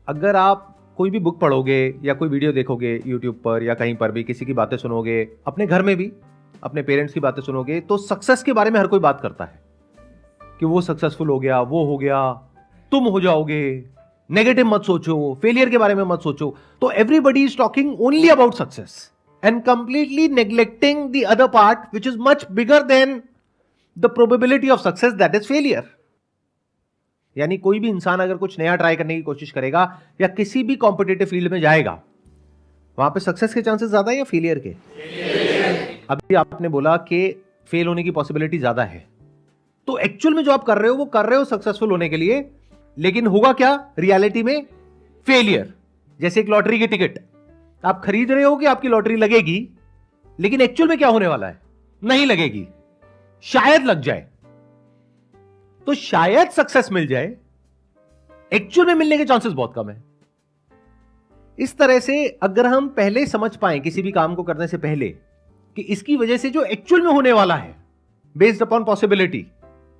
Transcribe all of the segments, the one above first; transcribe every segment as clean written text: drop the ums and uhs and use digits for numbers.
अगर आप कोई भी बुक पढ़ोगे या कोई वीडियो देखोगे यूट्यूब पर या कहीं पर भी, किसी की बातें सुनोगे, अपने घर में भी अपने पेरेंट्स की बातें सुनोगे, तो सक्सेस के बारे में हर कोई बात करता है कि वो सक्सेसफुल हो गया, वो हो गया, तुम हो जाओगे, नेगेटिव मत सोचो, फेलियर के बारे में मत सोचो। तो everybody is talking only about success and completely neglecting the other part which is much bigger than the probability of success, that is failure. यानी कोई भी इंसान अगर कुछ नया ट्राई करने की कोशिश करेगा या किसी भी कॉम्पिटिटिव फील्ड में जाएगा, वहां पे सक्सेस के चांसेस ज्यादा है या फेलियर के? अभी आपने बोला कि फेल होने की पॉसिबिलिटी ज्यादा है, तो एक्चुअल में जो आप कर रहे हो वो कर रहे हो सक्सेसफुल होने के लिए, लेकिन होगा क्या रियलिटी में? फेलियर। जैसे एक लॉटरी की टिकट आप खरीद रहे हो कि आपकी लॉटरी लगेगी, लेकिन एक्चुअल में क्या होने वाला है? नहीं लगेगी, शायद लग जाए। तो शायद सक्सेस मिल जाए, एक्चुअल में मिलने के चांसेस बहुत कम है। इस तरह से अगर हम पहले समझ पाएं किसी भी काम को करने से पहले कि इसकी वजह से जो एक्चुअल में होने वाला है, बेस्ड अपॉन पॉसिबिलिटी,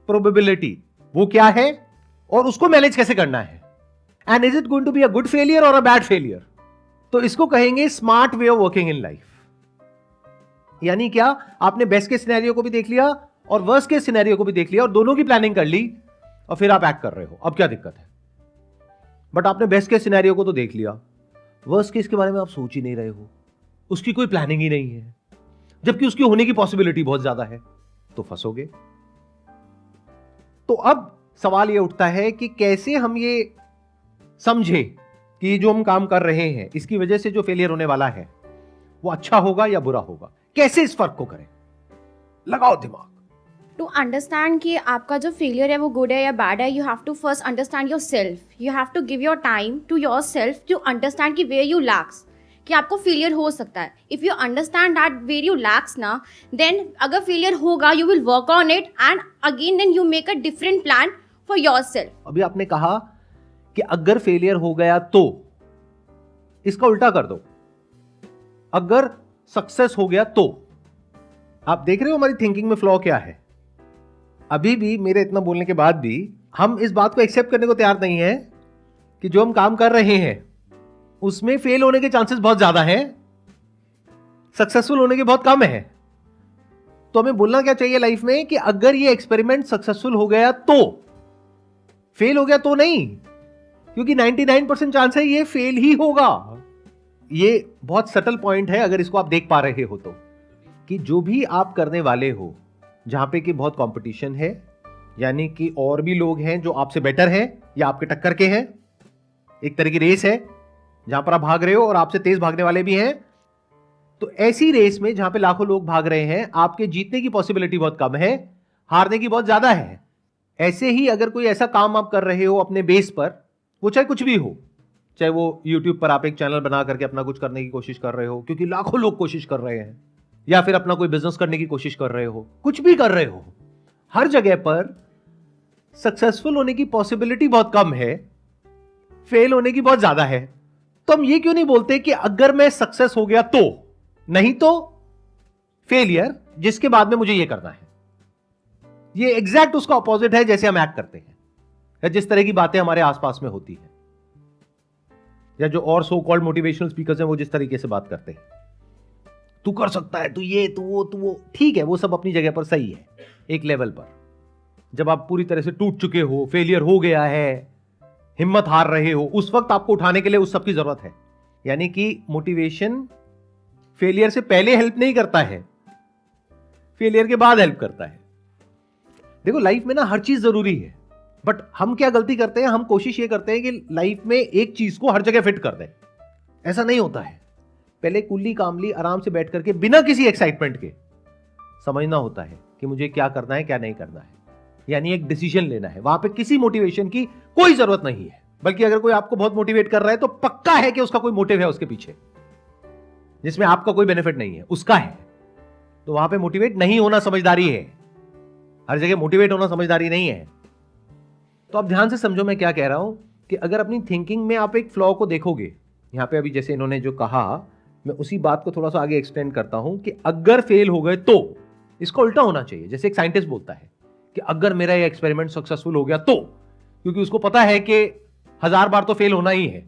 प्रोबेबिलिटी, वो क्या है और उसको मैनेज कैसे करना है, and is it going to be a good failure और अ बैड फेलियर, तो इसको कहेंगे smart way of working in life. यानी क्या? आपने बेस्ट के सिनेरियो को भी देख लिया और वर्स्ट के सिनेरियो को भी देख लिया और दोनों की प्लानिंग कर ली और फिर आप एक्ट कर रहे हो। अब क्या दिक्कत है? बट आपने बेस्ट के सिनेरियो को तो देख लिया, वर्स्ट केस के बारे में आप सोच ही नहीं रहे हो, उसकी कोई प्लानिंग ही नहीं है, जबकि उसकी होने की पॉसिबिलिटी बहुत ज्यादा है, तो फंसोगे। तो अब सवाल यह उठता है कि कैसे हम ये समझे कि जो हम काम कर रहे हैं इसकी वजह से जो फेलियर होने वाला है वो अच्छा होगा या बुरा होगा, कैसे इस फर्क को करें? लगाओ दिमाग। टू अंडरस्टैंड कि आपका जो फेलियर है वो गुड है या बैड है, you have to first understand yourself. You have to give your time to yourself to understand कि वेयर यू लैक्स, कि आपको फेलियर हो सकता है। If you understand that where you lacks ना, देन अगर failure होगा you will work on it and again then you make a different plan for yourself. अभी आपने कहा कि अगर फेलियर हो गया तो, इसका उल्टा कर दो, अगर सक्सेस हो गया तो। आप देख रहे हो हमारी थिंकिंग में फ्लॉ क्या है? अभी भी मेरे इतना बोलने के बाद भी हम इस बात को एक्सेप्ट करने को तैयार नहीं है कि जो हम काम कर रहे हैं उसमें फेल होने के चांसेस बहुत ज्यादा हैं, सक्सेसफुल होने के बहुत कम है। तो हमें बोलना क्या चाहिए लाइफ में कि अगर ये एक्सपेरिमेंट सक्सेसफुल हो गया तो, फेल हो गया तो नहीं, क्योंकि 99% चांस है ये फेल ही होगा। ये बहुत सटल पॉइंट है अगर इसको आप देख पा रहे हो तो, कि जो भी आप करने वाले हो जहां पे कि बहुत कंपटीशन है, यानी कि और भी लोग हैं जो आपसे बेटर हैं या आपके टक्कर के हैं, एक तरह की रेस है जहां पर आप भाग रहे हो और आपसे तेज भागने वाले भी हैं, तो ऐसी रेस में जहां पे लाखों लोग भाग रहे हैं, आपके जीतने की पॉसिबिलिटी बहुत कम है, हारने की बहुत ज्यादा है। ऐसे ही अगर कोई ऐसा काम आप कर रहे हो अपने बेस पर, वो चाहे कुछ भी हो, चाहे वो यूट्यूब पर आप एक चैनल बना करके अपना कुछ करने की कोशिश कर रहे हो क्योंकि लाखों लोग कोशिश कर रहे हैं, या फिर अपना कोई बिजनेस करने की कोशिश कर रहे हो, कुछ भी कर रहे हो, हर जगह पर सक्सेसफुल होने की पॉसिबिलिटी बहुत कम है, फेल होने की बहुत ज्यादा है। तो हम ये क्यों नहीं बोलते कि अगर मैं सक्सेस हो गया तो, नहीं तो फेलियर, जिसके बाद में मुझे ये करना है। ये एग्जैक्ट उसका ऑपोजिट है जैसे हम एक्ट करते हैं या जिस तरह की बातें हमारे आसपास में होती हैं, या जो और सो कॉल्ड मोटिवेशनल स्पीकर्स हैं वो जिस तरीके से बात करते हैं, तू कर सकता है, तू ये, तू वो, ठीक है, वो सब अपनी जगह पर सही है एक लेवल पर। जब आप पूरी तरह से टूट चुके हो, फेलियर हो गया है, हिम्मत हार रहे हो, उस वक्त आपको उठाने के लिए उस सब की जरूरत है। यानी कि मोटिवेशन फेलियर से पहले हेल्प नहीं करता है, फेलियर के बाद हेल्प करता है। देखो लाइफ में ना हर चीज जरूरी है, बट हम क्या गलती करते हैं, हम कोशिश ये करते हैं कि लाइफ में एक चीज को हर जगह फिट कर दें। ऐसा नहीं होता है। पहले कुल्ली कामली आराम से बैठ करके बिना किसी एक्साइटमेंट के समझना होता है कि मुझे क्या करना है, क्या नहीं करना है, यानी एक डिसीजन लेना है। वहां पे किसी मोटिवेशन की कोई जरूरत नहीं है, बल्कि अगर कोई आपको बहुत मोटिवेट कर रहा है तो पक्का है कि उसका कोई मोटिव है उसके पीछे, जिसमें आपका कोई बेनिफिट नहीं है, उसका है। तो वहां पे मोटिवेट नहीं होना समझदारी है, हर जगह मोटिवेट होना समझदारी नहीं है। तो आप ध्यान से समझो मैं क्या कह रहा हूं, कि अगर अपनी थिंकिंग में आप एक फ्लॉ को देखोगे, यहां पे अभी जैसे इन्होंने जो कहा, मैं उसी बात को थोड़ा सा आगे एक्सटेंड करता हूं कि अगर फेल हो गए तो, इसका उल्टा होना चाहिए। जैसे एक साइंटिस्ट बोलता है कि अगर मेरा ये एक्सपेरिमेंट सक्सेसफुल हो गया तो, क्योंकि उसको पता है कि 1000 बार तो फेल होना ही है,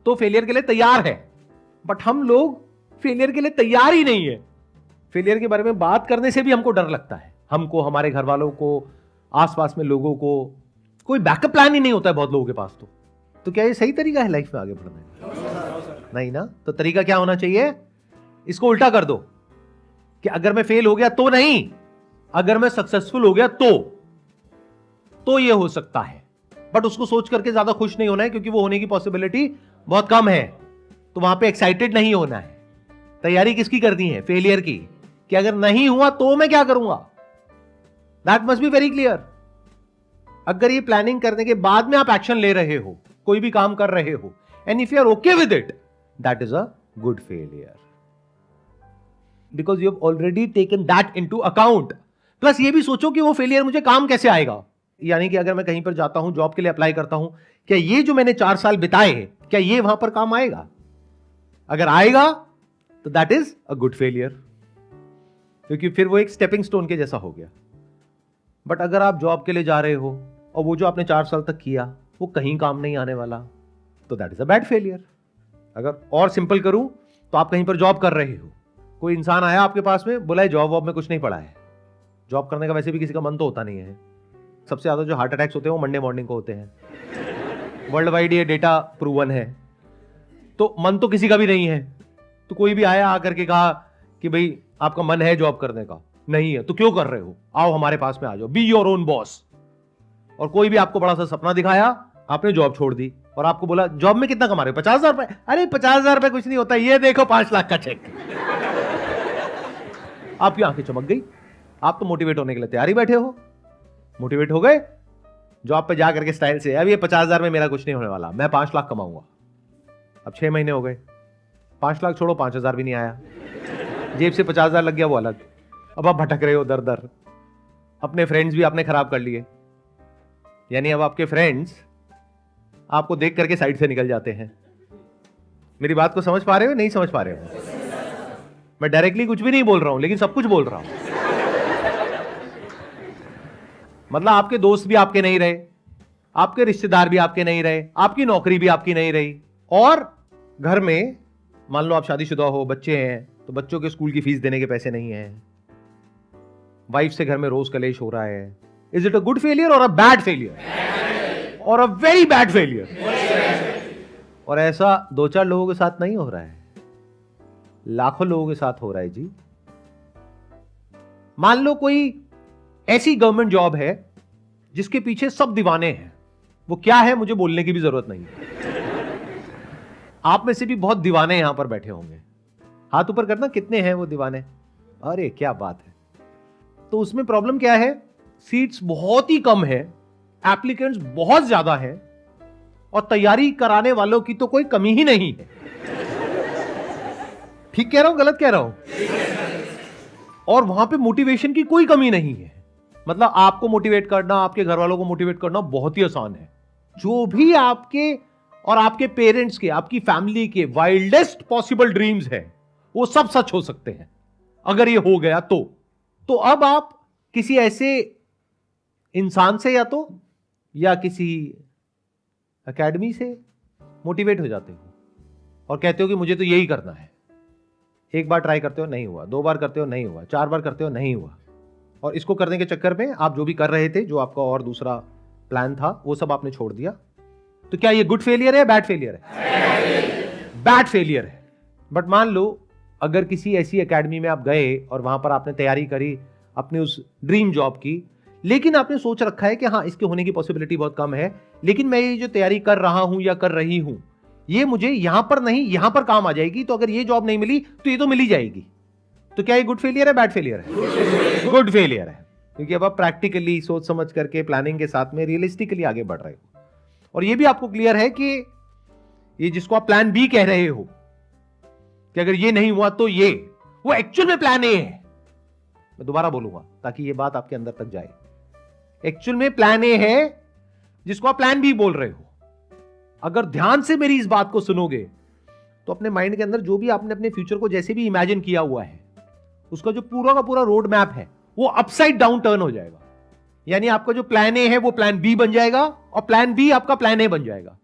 तो फेलियर के लिए तैयार है। बट हम लोग फेलियर के लिए तैयार ही नहीं है। फेलियर के बारे में बात करने से भी हमको डर लगता है, हमको, हमारे घर वालों को, आसपास में लोगों को। कोई बैकअप प्लान ही नहीं होता है बहुत लोगों के पास। तो क्या ये सही तरीका है लाइफ में आगे बढ़ने का? नहीं ना। तो तरीका क्या होना चाहिए? इसको उल्टा कर दो कि अगर मैं फेल हो गया तो नहीं, अगर मैं सक्सेसफुल हो गया तो ये हो सकता है। बट उसको सोच करके ज्यादा खुश नहीं होना है, क्योंकि वो होने की पॉसिबिलिटी बहुत कम है। तो वहां पे एक्साइटेड नहीं होना है। तैयारी किसकी करनी है? फेलियर की, कि अगर नहीं हुआ तो मैं क्या करूंगा। That must be very clear. अगर ये प्लानिंग करने के बाद में आप एक्शन ले रहे हो, कोई भी काम कर रहे हो, and if you are okay with it, that is a good failure, because you have already taken that into account. Plus ये भी सोचो कि वो फेलियर मुझे काम कैसे आएगा। यानी कि अगर मैं कहीं पर जाता हूं, जॉब के लिए अप्लाई करता हूं, क्या ये जो मैंने 4 साल बिताए हैं, क्या ये वहां पर काम आएगा? अगर आएगा तो that is a good failure, क्योंकि फिर वो एक स्टेपिंग स्टोन के जैसा हो गया। बट अगर आप जॉब के लिए जा रहे हो और वो जो आपने 4 साल तक किया वो कहीं काम नहीं आने वाला, तो that is a bad failure. अगर और सिंपल करूं तो आप कहीं पर जॉब कर रहे हो, कोई इंसान आया आपके पास में, बोला जॉब वॉब में कुछ नहीं पड़ा है। जॉब करने का वैसे भी किसी का मन तो होता नहीं है। सबसे ज्यादा जो हार्ट अटैक्स होते हैं वो मंडे मॉर्निंग को होते हैं। वर्ल्ड वाइड ये डेटा प्रूवन है। तो मन तो किसी का भी नहीं है। तो कोई भी आया आकर के कहा कि भाई आपका मन है जॉब करने का? नहीं है। तो क्यों कर रहे हो? आओ हमारे पास में आ जाओ, बी योर ओन बॉस। और कोई भी आपको बड़ा सा सपना दिखाया, आपने जॉब छोड़ दी और आपको बोला जॉब में कितना कमा रहे हो? 50,000 रुपए। अरे 50,000 रुपए कुछ नहीं होता, ये देखो 5 लाख का चेक। आपकी आंखें चमक गई। आप तो मोटिवेट होने के लिए तैयारी बैठे हो। मोटिवेट हो गए, जॉब पे जा करके स्टाइल से, अब ये 50,000 में मेरा कुछ नहीं होने वाला, मैं 5 लाख कमाऊंगा। अब 6 महीने हो गए, 5 लाख छोड़ो, 5,000 भी नहीं आया। जेब से 50,000 लग गया, वो अलग। अब आप भटक रहे हो दर दर। अपने फ्रेंड्स भी आपने खराब कर लिए। यानी अब आपके फ्रेंड्स आपको देख करके साइड से निकल जाते हैं। मेरी बात को समझ पा रहे हो? नहीं समझ पा रहे हो? मैं डायरेक्टली कुछ भी नहीं बोल रहा हूं, लेकिन सब कुछ बोल रहा हूं। मतलब आपके दोस्त भी आपके नहीं रहे, आपके रिश्तेदार भी आपके नहीं रहे, आपकी नौकरी भी आपकी नहीं रही, और घर में मान लो आप शादीशुदा हो, बच्चे हैं, तो बच्चों के स्कूल की फीस देने के पैसे नहीं हैं। वाइफ से घर में रोज कलेश हो रहा है। Is it a good failure और अ बैड फेलियर? और अ वेरी बैड फेलियर। और ऐसा 2-4 लोगों के साथ नहीं हो रहा है, लाखों लोगों के साथ हो रहा है जी। मान लो कोई ऐसी गवर्नमेंट जॉब है जिसके पीछे सब दीवाने हैं। वो क्या है मुझे बोलने की भी जरूरत नहीं है। आप में से भी बहुत दीवाने यहां पर बैठे होंगे। हाथ ऊपर करना, कितने हैं वो दीवाने? अरे क्या बात है। तो उसमें प्रॉब्लम क्या है? सीट्स बहुत ही कम है, एप्लीकेंट्स बहुत ज्यादा है, और तैयारी कराने वालों की तो कोई कमी ही नहीं है। ठीक कह रहा हूं, गलत कह रहा हूं? और वहां पे मोटिवेशन की कोई कमी नहीं है। मतलब आपको मोटिवेट करना, आपके घर वालों को मोटिवेट करना बहुत ही आसान है। जो भी आपके और आपके पेरेंट्स के, आपकी फैमिली के वाइल्डेस्ट पॉसिबल ड्रीम्स है, वो सब सच हो सकते हैं अगर ये हो गया तो अब आप किसी ऐसे इंसान से या किसी एकेडमी से मोटिवेट हो जाते हो और कहते हो कि मुझे तो यही करना है। एक बार ट्राई करते हो, नहीं हुआ। 2 बार करते हो, नहीं हुआ। 4 बार करते हो, नहीं हुआ। और इसको करने के चक्कर में आप जो भी कर रहे थे, जो आपका और दूसरा प्लान था, वो सब आपने छोड़ दिया। तो क्या ये गुड फेलियर है, बैड फेलियर है? बैड फेलियर है। बट मान लो अगर किसी ऐसी एकेडमी में आप गए और वहां पर आपने तैयारी करी अपने उस ड्रीम जॉब की, लेकिन आपने सोच रखा है कि हाँ इसके होने की पॉसिबिलिटी बहुत कम है, लेकिन मैं ये जो तैयारी कर रहा हूं या कर रही हूं, ये मुझे यहां पर नहीं यहां पर काम आ जाएगी। तो अगर ये जॉब नहीं मिली तो ये तो मिल ही जाएगी। तो क्या ये गुड फेलियर है, बैड फेलियर है? गुड फेलियर है, क्योंकि अब आप प्रैक्टिकली सोच समझ करके प्लानिंग के साथ में रियलिस्टिकली आगे बढ़ रहे हो। और ये भी आपको क्लियर है कि ये जिसको आप प्लान बी कह रहे हो कि अगर ये नहीं हुआ तो ये, वो एक्चुअल में प्लान ए है। मैं दोबारा बोलूंगा ताकि ये बात आपके अंदर तक जाए। एक्चुअल में प्लान ए है जिसको आप प्लान बी बोल रहे हो। अगर ध्यान से मेरी इस बात को सुनोगे तो अपने माइंड के अंदर जो भी आपने अपने फ्यूचर को जैसे भी इमेजिन किया हुआ है, उसका जो पूरा का पूरा रोड मैप है वो अपसाइड डाउन टर्न हो जाएगा। यानी आपका जो प्लान ए है वो प्लान बी बन जाएगा और प्लान बी आपका प्लान ए बन जाएगा।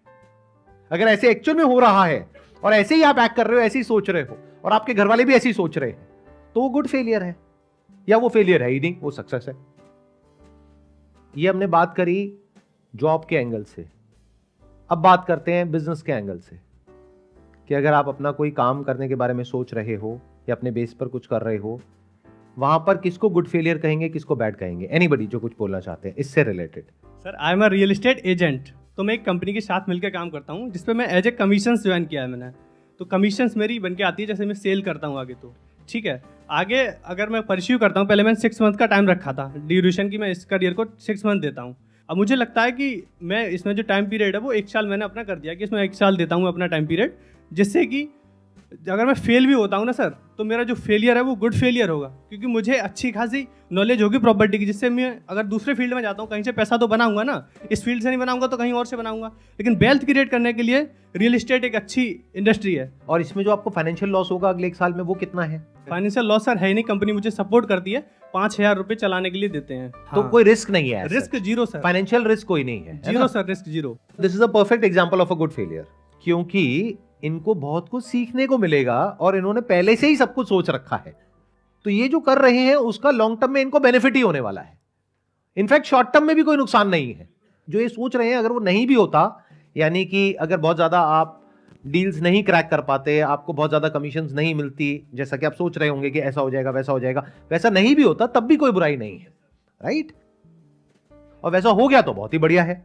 अगर ऐसे एक्चुअल में हो रहा है और ऐसे ही आप एक्ट कर रहे हो, ऐसे ही सोच रहे हो और आपके घर वाले भी ऐसे ही सोच रहे हैं, तो वो गुड फेलियर है, या वो फेलियर है ही नहीं, वो सक्सेस है। ये हमने बात करी जॉब के एंगल से। अब बात करते हैं बिजनेस के एंगल से, कि अगर आप अपना कोई काम करने के बारे में सोच रहे हो या अपने बेस पर कुछ कर रहे हो, वहां पर किसको गुड फेलियर कहेंगे, किसको बैड कहेंगे? एनीबडी जो कुछ बोलना चाहते हैं इससे related. Sir I am a real estate agent, तो मैं एक कंपनी के साथ मिलकर काम करता हूँ जिसपे मैं एज ए कमीशंस ज्वाइन किया है मैंने। तो कमीशंस मेरी बन के आती है जैसे मैं सेल करता हूँ आगे, तो ठीक है। आगे अगर मैं परस्यू करता हूँ, पहले मैंने 6 मंथ का टाइम रखा था ड्यूरेशन की, मैं इस करियर को 6 मंथ देता हूँ। अब मुझे लगता है कि मैं इसमें जो टाइम पीरियड है वो 1 साल मैंने अपना कर दिया कि इसमें 1 साल देता हूँ अपना टाइम पीरियड, जिससे कि अगर मैं फेल भी होता हूँ ना सर, तो मेरा जो फेलियर है वो गुड फेलियर होगा, क्योंकि मुझे अच्छी खासी नॉलेज होगी प्रॉपर्टी की, जिससे मैं अगर दूसरे फील्ड में जाता हूँ कहीं से पैसा तो बनाऊंगा ना, इस फील्ड से नहीं बनाऊंगा तो कहीं और से बनाऊंगा। लेकिन वेल्थ क्रिएट करने के लिए रियल एस्टेट एक अच्छी इंडस्ट्री है। और इसमें जो आपको फाइनेंशियल लॉस होगा अगले 1 साल में, वो कितना है? फाइनेंशियल लॉस सर है ही नहीं, कंपनी मुझे सपोर्ट करती है, 5,000 रुपये चलाने के लिए देते हैं। तो कोई रिस्क नहीं है, risk zero sir, financial risk कोई नहीं है, zero sir, risk zero. This is a perfect example of a good failure, क्योंकि इनको बहुत कुछ सीखने को मिलेगा और इन्होंने पहले से ही सब कुछ सोच रखा है। तो ये जो कर रहे हैं उसका लॉन्ग टर्म में इनको बेनिफिट ही होने वाला है। इनफैक्ट शॉर्ट टर्म में भी कोई नुकसान नहीं है। जो ये सोच रहे हैं अगर वो नहीं भी होता, यानी कि अगर बहुत ज्यादा आप डील्स नहीं क्रैक कर पाते, आपको बहुत ज्यादा कमीशंस नहीं मिलती, जैसा कि आप सोच रहे होंगे कि ऐसा हो जाएगा वैसा हो जाएगा, वैसा नहीं भी होता तब भी कोई बुराई नहीं है, राइट? और वैसा हो गया तो बहुत ही बढ़िया है।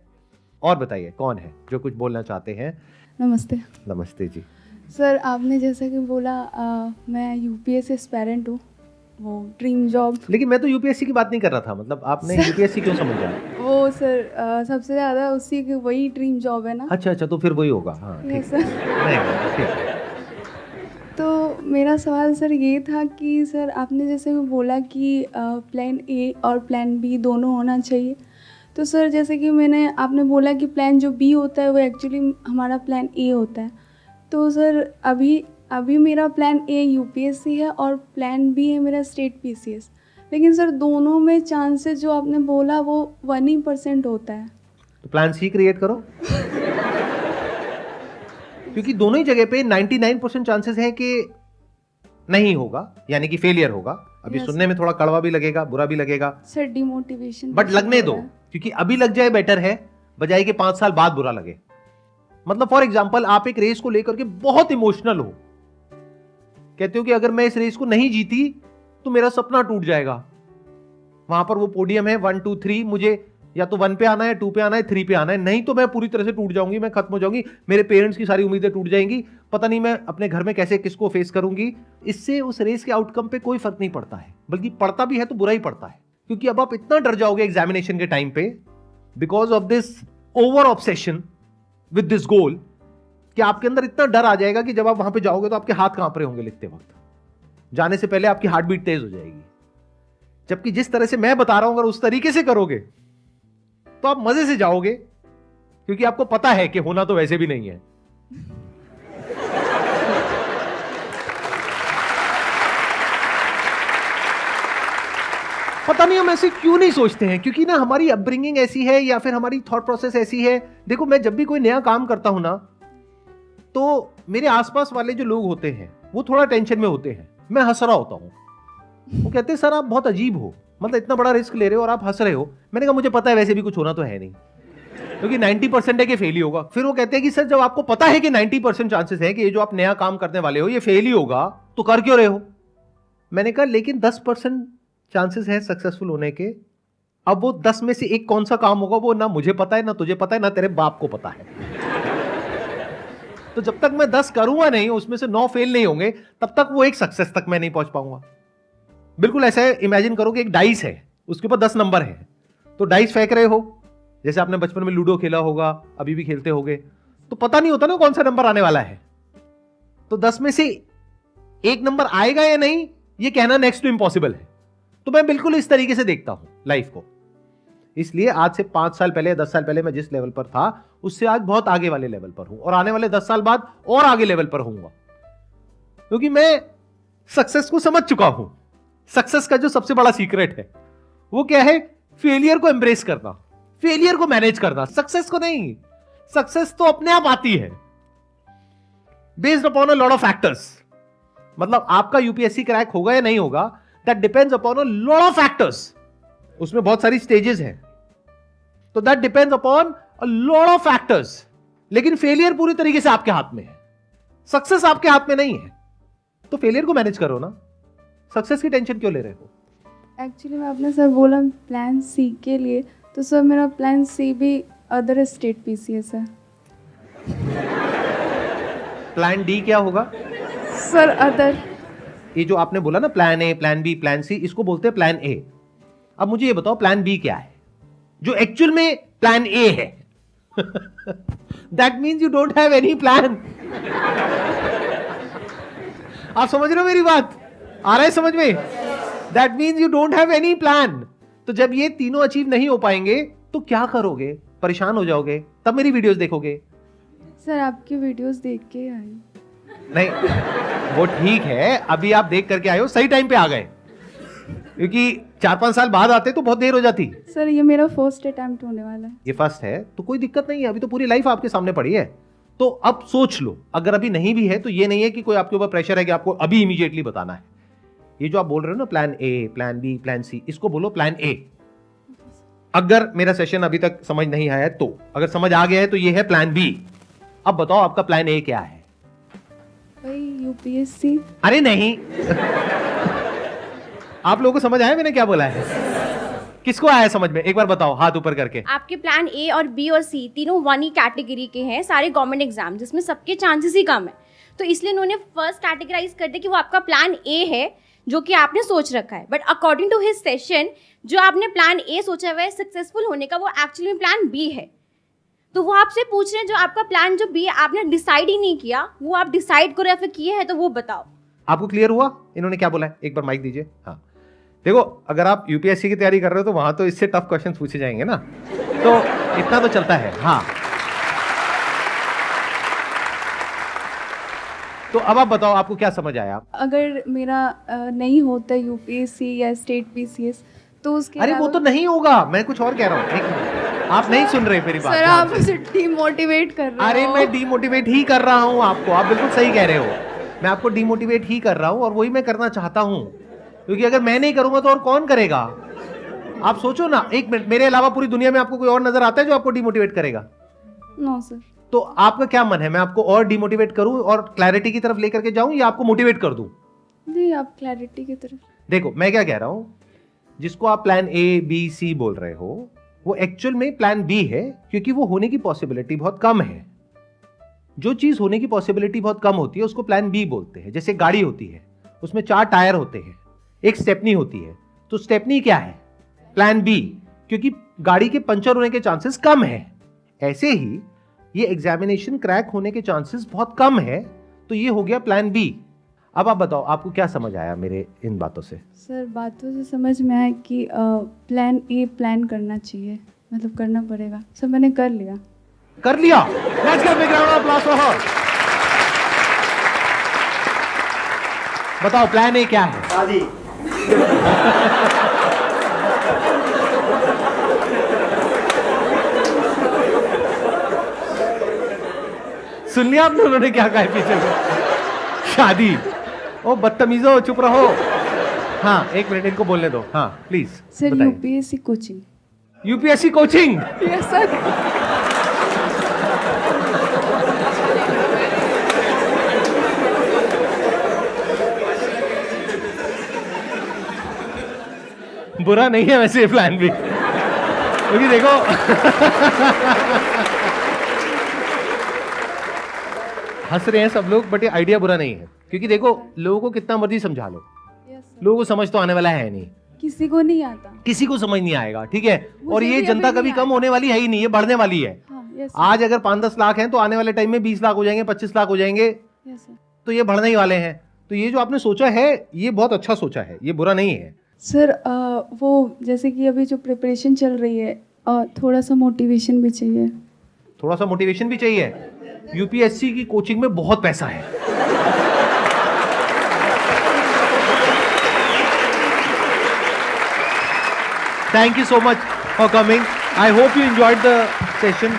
और बताइए कौन है जो कुछ बोलना चाहते हैं? नमस्ते। नमस्ते जी। सर आपने जैसा कि बोला मैं यूपीएससी एस्पायरेंट हूँ, वो ड्रीम जॉब। लेकिन मैं तो यूपीएससी की बात नहीं कर रहा था, मतलब आपने यूपीएससी क्यों समझा? वो सर सबसे ज़्यादा उसी की वही ड्रीम जॉब है ना। अच्छा, तो फिर वही होगा। हाँ यस ठीक सर। नहीं, ठीक। तो मेरा सवाल सर ये था कि सर आपने जैसे कि बोला कि प्लान ए और प्लान बी दोनों होना चाहिए। तो सर जैसे कि आपने बोला कि प्लान जो बी होता है वो एक्चुअली हमारा प्लान ए होता है। तो सर अभी मेरा प्लान ए यूपीएससी है और प्लान बी है मेरा स्टेट पीसीएस, लेकिन सर दोनों में चांसेस जो आपने बोला वो 1% होता है। तो प्लान सी क्रिएट करो क्योंकि दोनों ही जगह पे 99% चांसेस है कि नहीं होगा, यानी कि फेलियर होगा। अभी Yes. सुनने में थोड़ा कड़वा भी लगेगा, बुरा भी लगेगा, सर डिमोटिवेशन बट लगने दो, क्योंकि अभी लग जाए बेटर है बजाय कि 5 साल बाद बुरा लगे। मतलब फॉर एग्जाम्पल आप एक रेस को लेकर के बहुत इमोशनल हो, कहते हो कि अगर मैं इस रेस को नहीं जीती तो मेरा सपना टूट जाएगा। वहां पर वो पोडियम है 1 2 3, मुझे या तो 1 पे आना है, 2 पे आना है, 3 पे आना है, नहीं तो मैं पूरी तरह से टूट जाऊंगी, मैं खत्म हो जाऊंगी, मेरे पेरेंट्स की सारी उम्मीदें टूट जाएंगी, पता नहीं मैं अपने घर में कैसे किसको फेस करूंगी। इससे उस रेस के आउटकम पे कोई फर्क नहीं पड़ता है, बल्कि पड़ता भी है तो बुरा ही पड़ता है, क्योंकि अब आप इतना डर जाओगे एग्जामिनेशन के टाइम पे because of this over obsession with this goal, कि आपके अंदर इतना डर आ जाएगा कि जब आप वहां पे जाओगे तो आपके हाथ कांप रहे होंगे लिखते वक्त, जाने से पहले आपकी हार्ट बीट तेज हो जाएगी। जबकि जिस तरह से मैं बता रहा हूं अगर उस तरीके से करोगे तो आप मजे से जाओगे, क्योंकि आपको पता है कि होना तो वैसे भी नहीं है। पता नहीं हम ऐसे क्यों नहीं सोचते हैं, क्योंकि ना हमारी अपब्रिंगिंग ऐसी है या फिर हमारी थॉट प्रोसेस ऐसी है। देखो मैं जब भी कोई नया काम करता हूं ना, तो मेरे आसपास वाले जो लोग होते हैं वो थोड़ा टेंशन में होते हैं, मैं हंस रहा होता हूं। वो कहते हैं सर आप बहुत अजीब हो, मतलब इतना बड़ा रिस्क ले रहे हो और आप हंस रहे हो। मैंने कहा मुझे पता है वैसे भी कुछ होना तो है नहीं, क्योंकि 90% है कि फेल ही होगा। फिर वो कहते हैं कि सर जब आपको पता है कि 90% चांसेस है कि ये जो आप नया काम करने वाले हो ये फेल ही होगा, तो कर क्यों रहे हो? मैंने कहा लेकिन 10% चांसेस है सक्सेसफुल होने के। अब वो 10 में से एक कौन सा काम होगा वो ना मुझे पता है, ना तुझे पता है, ना तेरे बाप को पता है। तो जब तक मैं 10 करूंगा नहीं, उसमें से 9 फेल नहीं होंगे, तब तक वो एक सक्सेस तक मैं नहीं पहुंच पाऊंगा। बिल्कुल ऐसा है, इमेजिन करो कि एक डाइस है, उसके ऊपर 10 नंबर है, तो डाइस फेंक रहे हो, जैसे आपने बचपन में लूडो खेला होगा, अभी भी खेलते होगे, तो पता नहीं होता ना कौन सा नंबर आने वाला है। तो 10 में से एक नंबर आएगा या नहीं ये कहना नेक्स्ट टू इम्पॉसिबल है। तो मैं बिल्कुल इस तरीके से देखता हूं लाइफ को। इसलिए आज से 5 साल पहले, 10 साल पहले मैं जिस लेवल पर था उससे आज बहुत आगे वाले लेवल पर हूं, और आने वाले 10 साल बाद और आगे लेवल पर होऊंगा, क्योंकि मैं सक्सेस को समझ चुका हूं। सक्सेस का जो सबसे बड़ा सीक्रेट है वो क्या है? फेलियर को एम्ब्रेस करना, फेलियर को मैनेज करना, सक्सेस को नहीं। सक्सेस तो अपने आप आती है, based upon a lot of factors. मतलब आपका यूपीएससी क्रैक होगा या नहीं होगा, that depends upon a lot of factors. उसमें बहुत सारी स्टेजेस हैं, तो that depends upon a lot of factors. लेकिन फेलियर पूरी तरीके से आपके हाथ में है, सक्सेस आपके हाथ में नहीं है। तो फेलियर को मैनेज करो ना, सक्सेस की टेंशन क्यों ले रहे हो? एक्चुअली मैं आपने सर बोला प्लान सी के लिए, तो सर मेरा प्लान सी भी अदर स्टेट पीसीएस है। प्लान डी क्या होगा? Sir other. ये जो आपने बोला ना plan A, plan B, plan C, इसको बोलते हैं प्लान ए। अब मुझे ये बताओ प्लान बी क्या है, जो एक्चुअल में प्लान ए है? That means you don't have any plan. आप समझ रहे हो मेरी बात? आ रहा है समझ में? That means you don't have any plan. तो जब ये तीनों अचीव नहीं हो पाएंगे तो क्या करोगे? परेशान हो जाओगे, तब मेरी वीडियोस देखोगे। सर आपकी वीडियोस देख के आई। नहीं, वो ठीक है, अभी आप देख करके आए हो, सही टाइम पे आ गए, क्योंकि 4-5 साल बाद आते तो बहुत देर हो जाती। सर ये मेरा फर्स्ट अटेम्प्ट होने वाला है। ये फर्स्ट है तो कोई दिक्कत नहीं है, अभी तो पूरी लाइफ आपके सामने पड़ी है। तो अब सोच लो, अगर अभी नहीं भी है तो ये नहीं है कि कोई आपके ऊपर प्रेशर है कि आपको अभी इमीडिएटली बताना है। ये जो आप बोल रहे हो ना plan A, plan B, plan C, इसको बोलो प्लान ए। अगर मेरा सेशन अभी तक समझ नहीं आया है तो, अगर समझ आ गया है तो ये है प्लान बी। अब बताओ आपका प्लान ए क्या है? भाई यूपीएससी। अरे नहीं। आप लोगों को समझ आया मैंने क्या बोला है? किसको आया समझ में? एक बार बताओ हाथ ऊपर करके। आपके प्लान ए और बी और सी तीनों वन ही कैटेगरी के हैं, सारे गवर्नमेंट एग्जाम जिसमें सबके चांसेस ही कम है। तो इसलिए उन्होंने फर्स्ट कैटेगराइज कर दिया कि वो आपका प्लान ए है जो कि आपने सोच रखा है। But according to his session, जो आपने प्लान ए सोचा हुआ है सक्सेसफुल होने का, वो एक्चुअली प्लान बी है। तो वो आपसे पूछ रहे हैं जो आपका प्लान जो बी है आपने डिसाइड ही नहीं किया, वो आप डिसाइड करो या फिर किए हैं, तो वो बताओ। आपको क्लियर हुआ इन्होंने क्या बोला है? एक बार माइक दीजिए। हाँ देखो, अगर आप यूपीएससी की तैयारी कर रहे हो तो वहां तो इससे टफ क्वेश्चंस पूछे जाएंगे ना, तो इतना तो चलता है। हाँ, तो अब आप बताओ आपको क्या समझ आया? अगर मेरा नहीं होता यूपीएससी या स्टेट पीसीएस तो उसके अरे वो तो नहीं होगा, मैं कुछ और कह रहा हूँ। एक मिनट, आप नहीं सुन रहे मेरी बात। सर आप मुझे डीमोटिवेट कर रहे हो। अरे मैं डीमोटिवेट ही कर रहा हूँ आपको, आप बिल्कुल सही कह रहे हो। मैं आपको डीमोटिवेट ही कर रहा हूँ और वही मैं करना चाहता हूँ, क्योंकि अगर मैं नहीं करूंगा तो और कौन करेगा? आप सोचो ना, एक मिनट, मेरे अलावा पूरी दुनिया में आपको कोई और नजर आता है जो आपको डिमोटिवेट करेगा? No sir. तो आपका क्या मन है, मैं आपको और डिमोटिवेट करूं और क्लैरिटी की तरफ लेकर के जाऊं या आपको मोटिवेट कर दूं? नहीं, आप क्लैरिटी की तरफ। देखो मैं क्या कह रहा हूं, जिसको आप प्लान ए बी सी बोल रहे हो वो एक्चुअल में प्लान बी है, क्योंकि वो होने की पॉसिबिलिटी बहुत कम है। जो चीज होने की पॉसिबिलिटी बहुत कम होती है उसको प्लान बी बोलते हैं। जैसे गाड़ी होती है, उसमें 4 टायर होते हैं, एक स्टेपनी होती है, तो स्टेपनी क्या है? प्लान बी, क्योंकि गाड़ी के पंचर होने के चांसेस कम है। ऐसे ही ये एग्जामिनेशन क्रैक होने के चांसेस बहुत कम है, तो ये हो गया प्लान बी। अब आप बताओ आपको क्या समझ आया मेरे इन बातों से? सर बातों से समझ में आया कि प्लान ए प्लान करना चाहिए, मतलब करना पड़ेगा। सर मैंने कर लिया। कर लिया? Let's give big round of applause for her. बताओ प्लान ए क्या है? शादी। सुन लिया आपने उन्होंने क्या कहा है पीछे से? शादी। ओ बदतमीजो, चुप रहो। हाँ एक मिनट इनको बोलने दो। हाँ प्लीज सर बताइए। UPSC coaching. UPSC coaching? Yes sir. बुरा नहीं है वैसे ये प्लान भी, क्योंकि देखो हंस रहे हैं सब लोग, बट ये आइडिया बुरा नहीं है, क्योंकि देखो लोगों को कितना मर्जी समझा लो, यस सर। लोगों को समझ तो आने वाला है नहीं, किसी को नहीं आता। किसी को समझ नहीं आएगा, ठीक है। और मुझे ये भी जनता अभी कभी नहीं कम होने वाली है ही नहीं, ये बढ़ने वाली है। हाँ यस आज अगर 5-10 लाख हैं तो आने वाले टाइम में 20 लाख हो जाएंगे, 25 लाख हो जाएंगे, यस सर। तो ये बढ़ने ही वाले हैं। तो ये जो आपने सोचा है ये बहुत अच्छा सोचा है, ये बुरा नहीं है। सर वो जैसे कि अभी जो प्रिपरेशन चल रही है, थोड़ा सा मोटिवेशन भी चाहिए। थोड़ा सा मोटिवेशन भी चाहिए। यूपीएससी की कोचिंग में बहुत पैसा है। Thank you so much for coming. I hope you enjoyed the session.